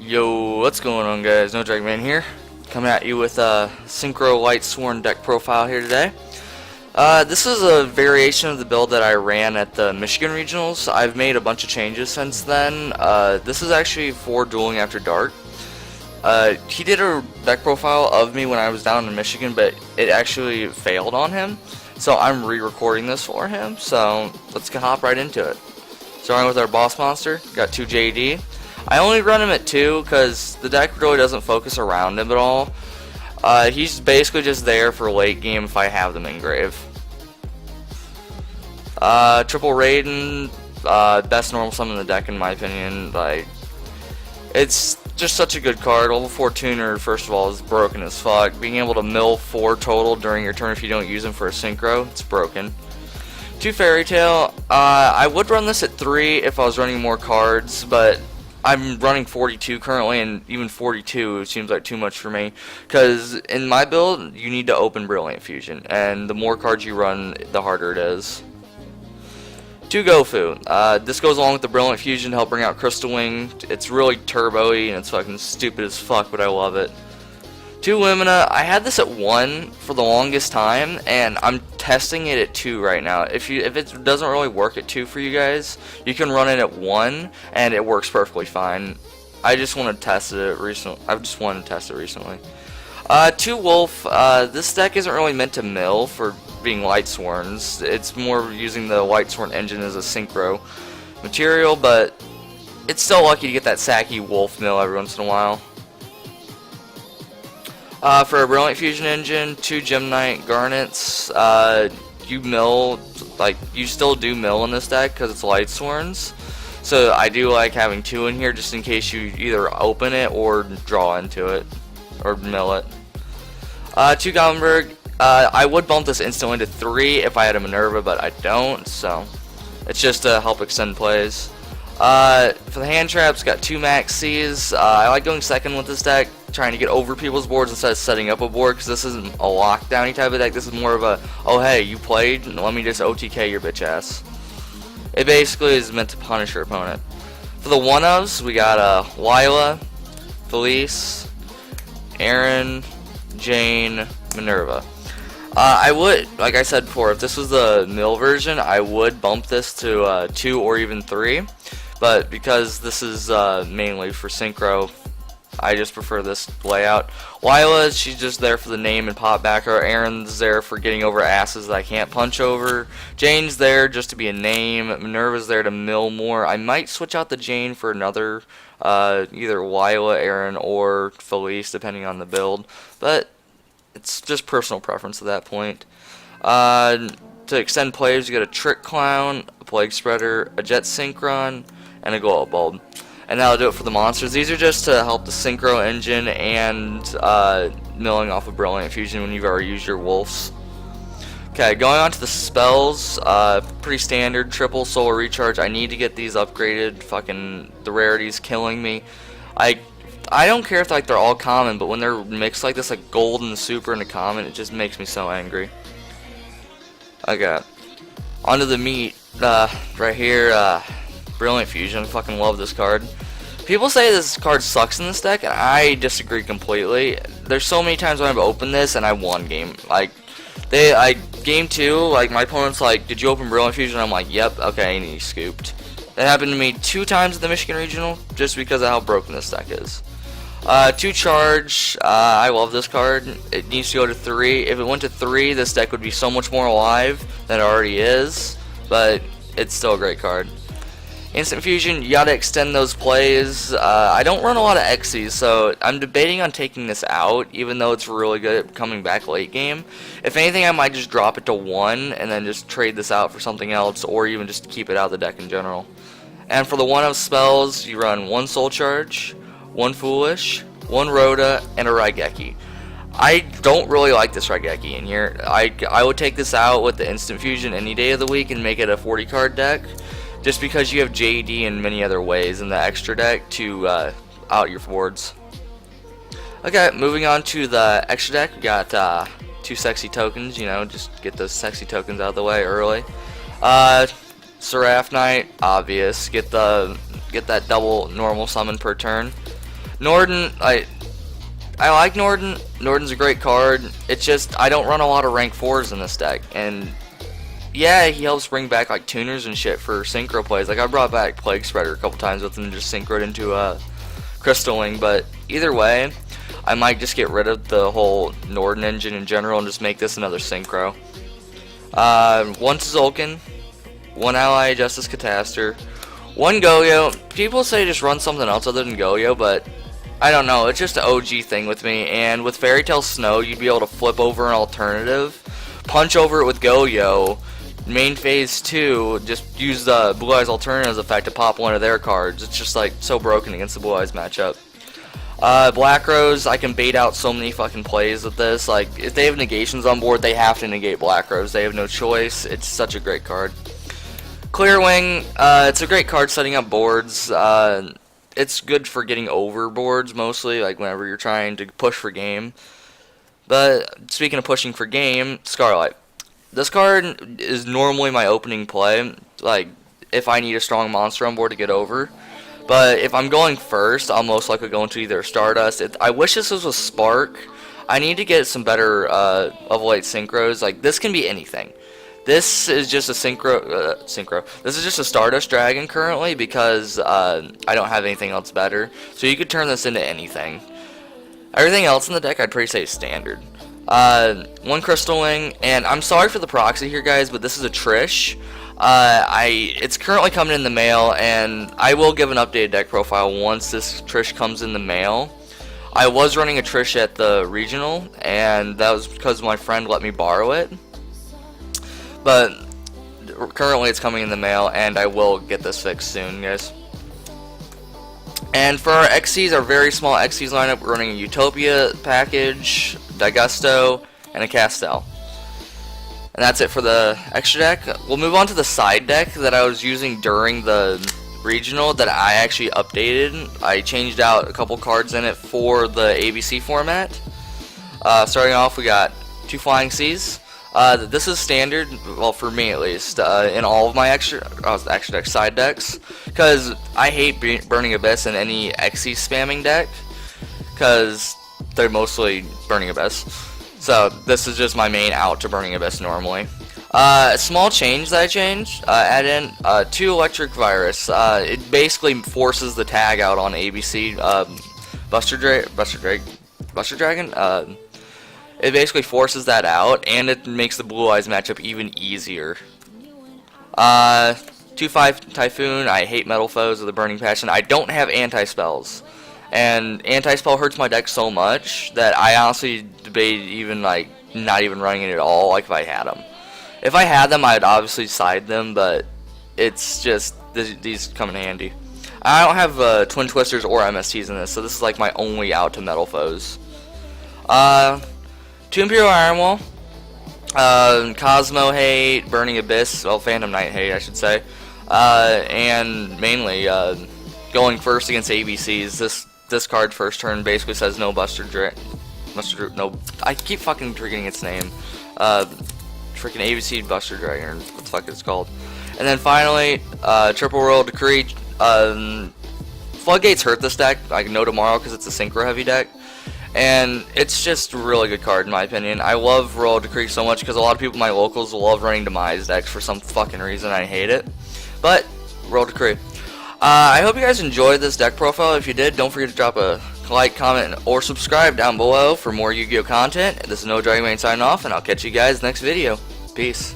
Yo, what's going on, guys? No Dragonbane here, coming at you with a Synchro Lightsworn deck profile here today. This is a variation of the build that I ran at the Michigan Regionals. I've made a bunch of changes since then. This is actually for Dueling After Dark. He did a deck profile of me when I was down in Michigan, but it actually failed on him. So I'm re-recording this for him, so let's hop right into it. Starting with our boss monster, got 2 JD. I only run him at 2 because the deck really doesn't focus around him at all. He's basically just there for late game if I have them engrave. Triple Raiden, best normal summon in the deck in my opinion. It's just such a good card. Level 4 tuner, first of all, is broken as fuck. Being able to mill 4 total during your turn if you don't use him for a synchro, it's broken. 2 Fairy Tail, I would run this at 3 if I was running more cards, but I'm running 42 currently, and even 42 seems like too much for me, because in my build, you need to open Brilliant Fusion, and the more cards you run, the harder it is. 2 Gofu, this goes along with the Brilliant Fusion to help bring out Crystal Wing. It's really turbo-y, and it's fucking stupid as fuck, but I love it. 2 Lumina, I had this at 1 for the longest time, and I'm testing it at 2 right now. If it doesn't really work at 2 for you guys, you can run it at 1, and it works perfectly fine. I just want to test it recently. 2 Wolf, this deck isn't really meant to mill for being Lightsworns. It's more using the Lightsworn engine as a synchro material, but it's still lucky to get that sacky Wolf mill every once in a while. For a Brilliant Fusion engine, 2 Gemnite Garnets, you mill, you still do mill in this deck because it's Lightsworns. So I do like having 2 in here just in case you either open it or draw into it, or mill it. 2 Gothenburg, I would bump this instantly to 3 if I had a Minerva, but I don't, so it's just to help extend plays. For the hand traps, got 2 Max C's. I like going second with this deck, trying to get over people's boards instead of setting up a board, because this isn't a lockdowny type of deck. This is more of a, oh hey, you played, let me just OTK your bitch ass. It basically is meant to punish your opponent. For the one-ofs, we got Lila, Felice, Aaron, Jane, Minerva. I would, like I said before, if this was the mill version, I would bump this to 2 or even 3. But because this is mainly for synchro, I just prefer this layout. Lila, she's just there for the name and pop backer. Aaron's there for getting over asses that I can't punch over. Jane's there just to be a name. Minerva's there to mill more. I might switch out the Jane for another, either Lila, Aaron, or Felice, depending on the build. But it's just personal preference at that point. To extend plays, you get a Trick Clown, a Plague Spreader, a Jet Synchron, and a Glow Up Bulb. And that'll do it for the monsters. These are just to help the Synchro engine and milling off of Brilliant Fusion when you've already used your Wolves. Okay, going on to the spells, pretty standard, triple solar recharge. I need to get these upgraded. Fucking, the rarity's killing me. I don't care if they're all common, but when they're mixed like this, like gold and super and a common, it just makes me so angry. Okay, onto the meat, right here, Brilliant Fusion. I fucking love this card. People say this card sucks in this deck, and I disagree completely. There's so many times when I've opened this and I won game. Game 2, my opponent's like, did you open Brilliant Fusion? I'm like, yep, okay, and he scooped. That happened to me 2 times at the Michigan Regional, just because of how broken this deck is. 2 Charge, I love this card. It needs to go to 3. If it went to 3, this deck would be so much more alive than it already is, but it's still a great card. Instant Fusion, you gotta extend those plays. I don't run a lot of Xyz, so I'm debating on taking this out, even though it's really good at coming back late game. If anything, I might just drop it to 1, and then just trade this out for something else, or even just keep it out of the deck in general. And for the one-of spells, you run 1 Soul Charge, 1 Foolish, 1 Rhoda, and a Raigeki. I don't really like this Raigeki in here. I would take this out with the Instant Fusion any day of the week and make it a 40 card deck, just because you have JD and many other ways in the extra deck to out your boards. Okay, moving on to the extra deck, we got 2 sexy tokens, you know, just get those sexy tokens out of the way early. Seraph Knight, obvious, get that double normal summon per turn. Norden, I like Norden. Norden's a great card. It's just I don't run a lot of rank 4s in this deck, and yeah, he helps bring back like tuners and shit for synchro plays. Like I brought back Plague Spreader a couple times with him, just synchroed into Crystalling. But either way, I might just get rid of the whole Norden engine in general and just make this another synchro. One Tzolk'in, one Ally Justice Catastor, one Goyo. People say just run something else other than Goyo, but I don't know. It's just an OG thing with me. And with Fairy Tail Snow, you'd be able to flip over an alternative, punch over it with Goyo. Main phase 2, just use the Blue Eyes Alternatives effect to pop one of their cards. It's just like so broken against the Blue Eyes matchup. Black Rose, I can bait out so many fucking plays with this. Like if they have negations on board, they have to negate Black Rose. They have no choice. It's such a great card. Clearwing, it's a great card setting up boards. It's good for getting over boards mostly, like whenever you're trying to push for game. But speaking of pushing for game, Scarlet. This card is normally my opening play, like if I need a strong monster on board to get over. But if I'm going first, I'll most likely go into either Stardust. I wish this was a Spark. I need to get some better of late synchros. Like this can be anything. This is just a synchro. This is just a Stardust Dragon currently because I don't have anything else better. So you could turn this into anything. Everything else in the deck I'd pretty say is standard. One Crystalling, and I'm sorry for the proxy here, guys, but this is a Trish. It's currently coming in the mail, and I will give an updated deck profile once this Trish comes in the mail. I was running a Trish at the regional, and that was because my friend let me borrow it. But currently it's coming in the mail, and I will get this fixed soon, guys. And for our XCs, our very small XCs lineup, we're running a Utopia package, Daigusto, and a Castel. And that's it for the extra deck. We'll move on to the side deck that I was using during the regional that I actually updated. I changed out a couple cards in it for the ABC format. Starting off, we got 2 Flying Seas. This is standard, well for me at least, in all of my extra deck side decks, because I hate Burning Abyss in any XC spamming deck, because they're mostly Burning Abyss. So this is just my main out to Burning Abyss normally. A small change that I changed, add in 2 Electric Virus. It basically forces the tag out on ABC Buster Dragon. It basically forces that out, and it makes the Blue Eyes matchup even easier. 2/5 Typhoon. I hate Metal Foes with a Burning Passion. I don't have anti-spells, and anti-spell hurts my deck so much that I honestly debate even like not even running it at all. Like if I had them, I'd obviously side them, but it's just these come in handy. I don't have Twin Twisters or MSTs in this, so this is like my only out to Metal Foes. 2 Imperial Iron Wall, Cosmo hate, Burning Abyss, well Phantom Knight hate I should say, and mainly going first against ABCs. This card first turn basically says no no, I keep fucking forgetting its name, freaking ABC Buster Dragon, or what the fuck it's called. And then finally, Triple Royal Decree. Floodgates hurt this deck, I know tomorrow because it's a synchro heavy deck. And it's just a really good card in my opinion. I love Royal Decree so much because a lot of people in my locals love running Demise decks for some fucking reason. I hate it. But, Royal Decree. I hope you guys enjoyed this deck profile. If you did, don't forget to drop a like, comment, or subscribe down below for more Yu-Gi-Oh content. This is No Dragonbane signing off, and I'll catch you guys next video. Peace.